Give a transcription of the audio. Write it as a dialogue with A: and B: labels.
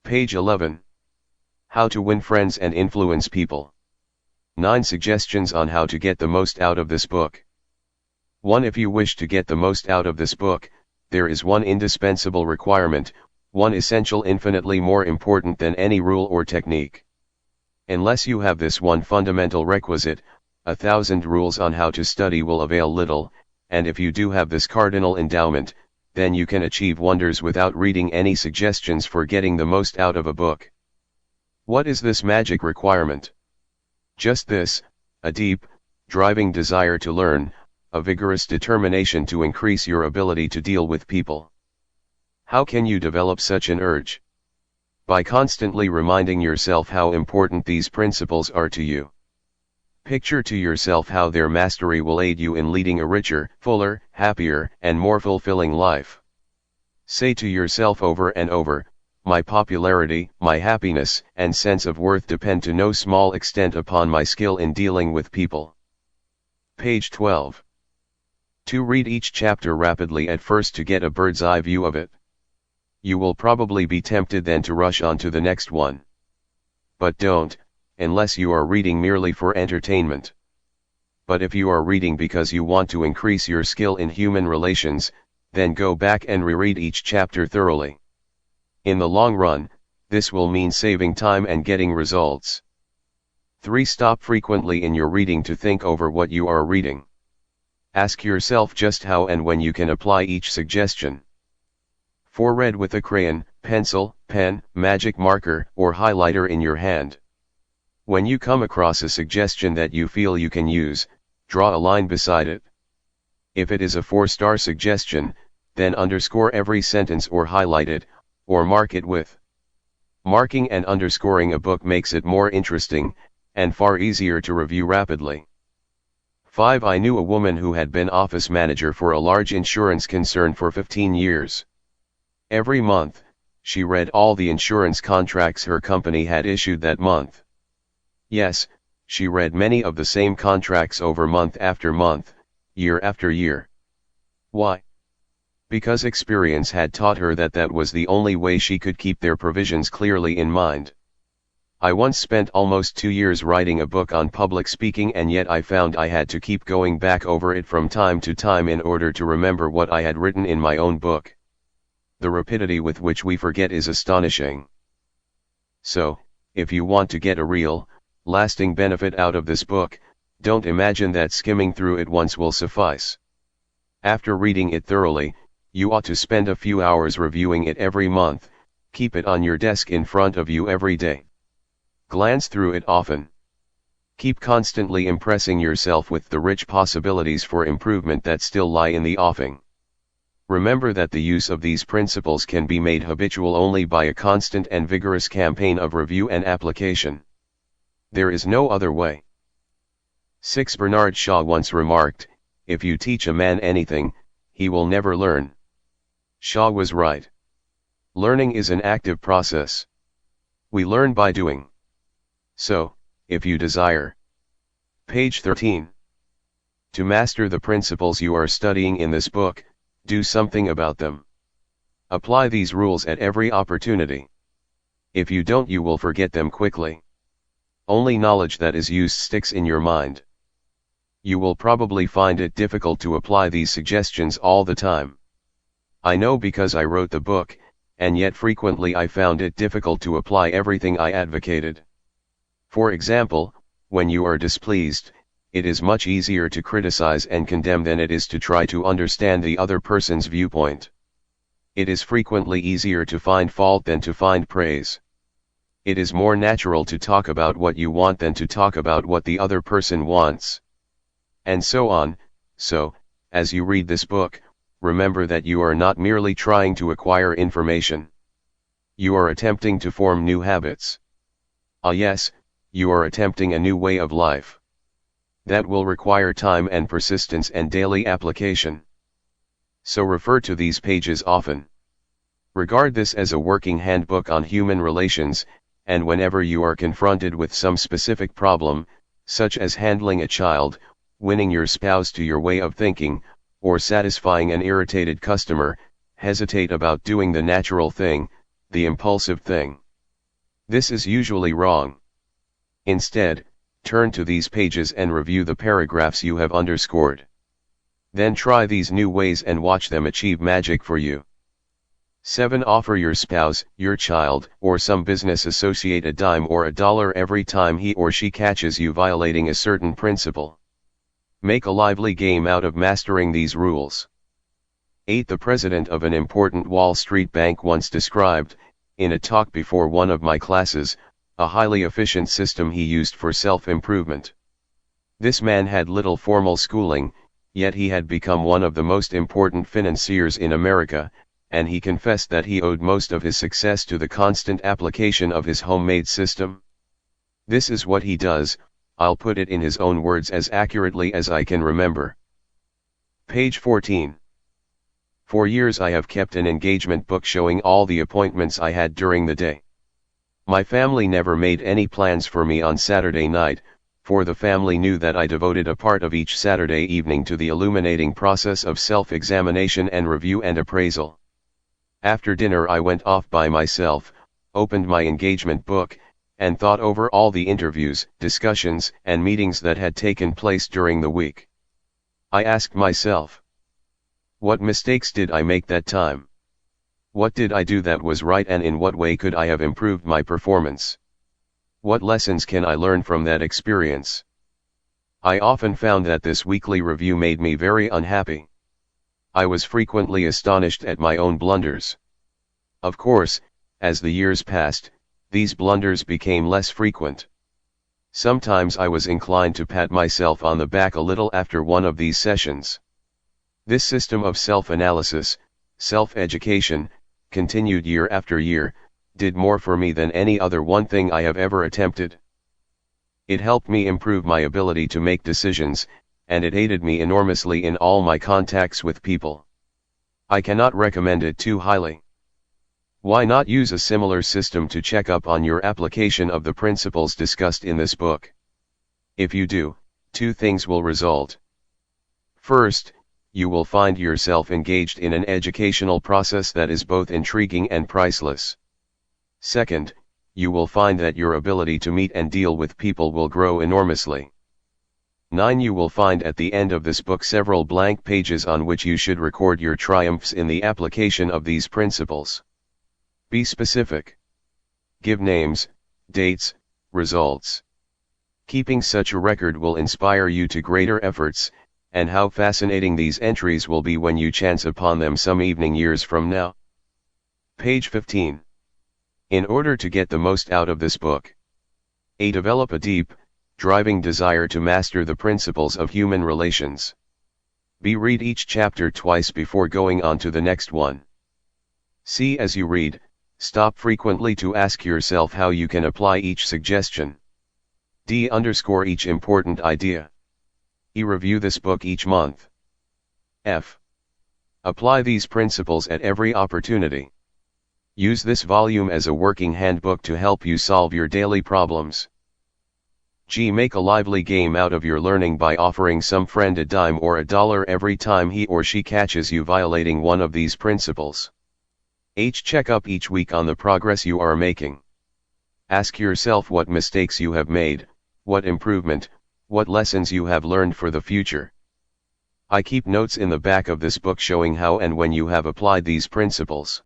A: Page 11. How to win friends and influence people. 9 suggestions on how to get the most out of this book. 1. If you wish to get the most out of this book, there is one indispensable requirement, one essential infinitely more important than any rule or technique. Unless you have this one fundamental requisite, 1,000 rules on how to study will avail little, and if you do have this cardinal endowment, then you can achieve wonders without reading any suggestions for getting the most out of a book. What is this magic requirement? Just this: a deep, driving desire to learn, a vigorous determination to increase your ability to deal with people. How can you develop such an urge? By constantly reminding yourself how important these principles are to you. Picture to yourself how their mastery will aid you in leading a richer, fuller, happier, and more fulfilling life. Say to yourself over and over, "My popularity, my happiness, and sense of worth depend to no small extent upon my skill in dealing with people." Page 12. 2. Read each chapter rapidly at first to get a bird's eye view of it. You will probably be tempted then to rush on to the next one. But don't, unless you are reading merely for entertainment. But if you are reading because you want to increase your skill in human relations, then go back and reread each chapter thoroughly. In the long run, this will mean saving time and getting results. 3. Stop frequently in your reading to think over what you are reading. Ask yourself just how and when you can apply each suggestion. 4. Read with a crayon, pencil, pen, magic marker, or highlighter in your hand. When you come across a suggestion that you feel you can use, draw a line beside it. If it is a 4-star suggestion, then underscore every sentence or highlight it, or mark it with. Marking and underscoring a book makes it more interesting, and far easier to review rapidly. 5. I knew a woman who had been office manager for a large insurance concern for 15 years. Every month, she read all the insurance contracts her company had issued that month. Yes, she read many of the same contracts over month after month, year after year. Why? Because experience had taught her that that was the only way she could keep their provisions clearly in mind. I once spent almost 2 years writing a book on public speaking, and yet I found I had to keep going back over it from time to time in order to remember what I had written in my own book. The rapidity with which we forget is astonishing. So, if you want to get a real, lasting benefit out of this book, don't imagine that skimming through it once will suffice. After reading it thoroughly, you ought to spend a few hours reviewing it every month, keep it on your desk in front of you every day. Glance through it often. Keep constantly impressing yourself with the rich possibilities for improvement that still lie in the offing. Remember that the use of these principles can be made habitual only by a constant and vigorous campaign of review and application. There is no other way. 6. Bernard Shaw once remarked, "If you teach a man anything, he will never learn." Shaw was right. Learning is an active process. We learn by doing. So, if you desire. Page 13. To master the principles you are studying in this book, do something about them. Apply these rules at every opportunity. If you don't, you will forget them quickly. Only knowledge that is used sticks in your mind. You will probably find it difficult to apply these suggestions all the time. I know because I wrote the book, and yet frequently I found it difficult to apply everything I advocated. For example, when you are displeased, it is much easier to criticize and condemn than it is to try to understand the other person's viewpoint. It is frequently easier to find fault than to find praise. It is more natural to talk about what you want than to talk about what the other person wants. And so on. So, as you read this book, remember that you are not merely trying to acquire information. You are attempting to form new habits. Ah yes, you are attempting a new way of life. That will require time and persistence and daily application. So refer to these pages often. Regard this as a working handbook on human relations, and whenever you are confronted with some specific problem, such as handling a child, winning your spouse to your way of thinking, or satisfying an irritated customer, hesitate about doing the natural thing, the impulsive thing. This is usually wrong. Instead, turn to these pages and review the paragraphs you have underscored. Then try these new ways and watch them achieve magic for you. 7. Offer your spouse, your child, or some business associate a dime or a dollar every time he or she catches you violating a certain principle. Make a lively game out of mastering these rules. 8. The president of an important Wall Street bank once described, in a talk before one of my classes, a highly efficient system he used for self-improvement. This man had little formal schooling, yet he had become one of the most important financiers in America, and he confessed that he owed most of his success to the constant application of his homemade system. This is what he does. I'll put it in his own words as accurately as I can remember. Page 14. For years I have kept an engagement book showing all the appointments I had during the day. My family never made any plans for me on Saturday night, for the family knew that I devoted a part of each Saturday evening to the illuminating process of self-examination and review and appraisal. After dinner I went off by myself, opened my engagement book, and thought over all the interviews, discussions, and meetings that had taken place during the week. I asked myself, what mistakes did I make that time? What did I do that was right, and in what way could I have improved my performance? What lessons can I learn from that experience? I often found that this weekly review made me very unhappy. I was frequently astonished at my own blunders. Of course, as the years passed, these blunders became less frequent. Sometimes I was inclined to pat myself on the back a little after one of these sessions. This system of self-analysis, self-education, continued year after year, did more for me than any other one thing I have ever attempted. It helped me improve my ability to make decisions, and it aided me enormously in all my contacts with people. I cannot recommend it too highly. Why not use a similar system to check up on your application of the principles discussed in this book? If you do, two things will result. First, you will find yourself engaged in an educational process that is both intriguing and priceless. Second, you will find that your ability to meet and deal with people will grow enormously. 9. You will find at the end of this book several blank pages on which you should record your triumphs in the application of these principles. Be specific. Give names, dates, results. Keeping such a record will inspire you to greater efforts, and how fascinating these entries will be when you chance upon them some evening years from now. Page 15. In order to get the most out of this book. A. Develop a deep, driving desire to master the principles of human relations. B. Read each chapter twice before going on to the next one. C. As you read, stop frequently to ask yourself how you can apply each suggestion. D. Underscore each important idea. E. Review this book each month. F. Apply these principles at every opportunity. Use this volume as a working handbook to help you solve your daily problems. G. Make a lively game out of your learning by offering some friend a dime or a dollar every time he or she catches you violating one of these principles. H. Check up each week on the progress you are making. Ask yourself what mistakes you have made, what improvement, what lessons you have learned for the future. I keep notes in the back of this book showing how and when you have applied these principles.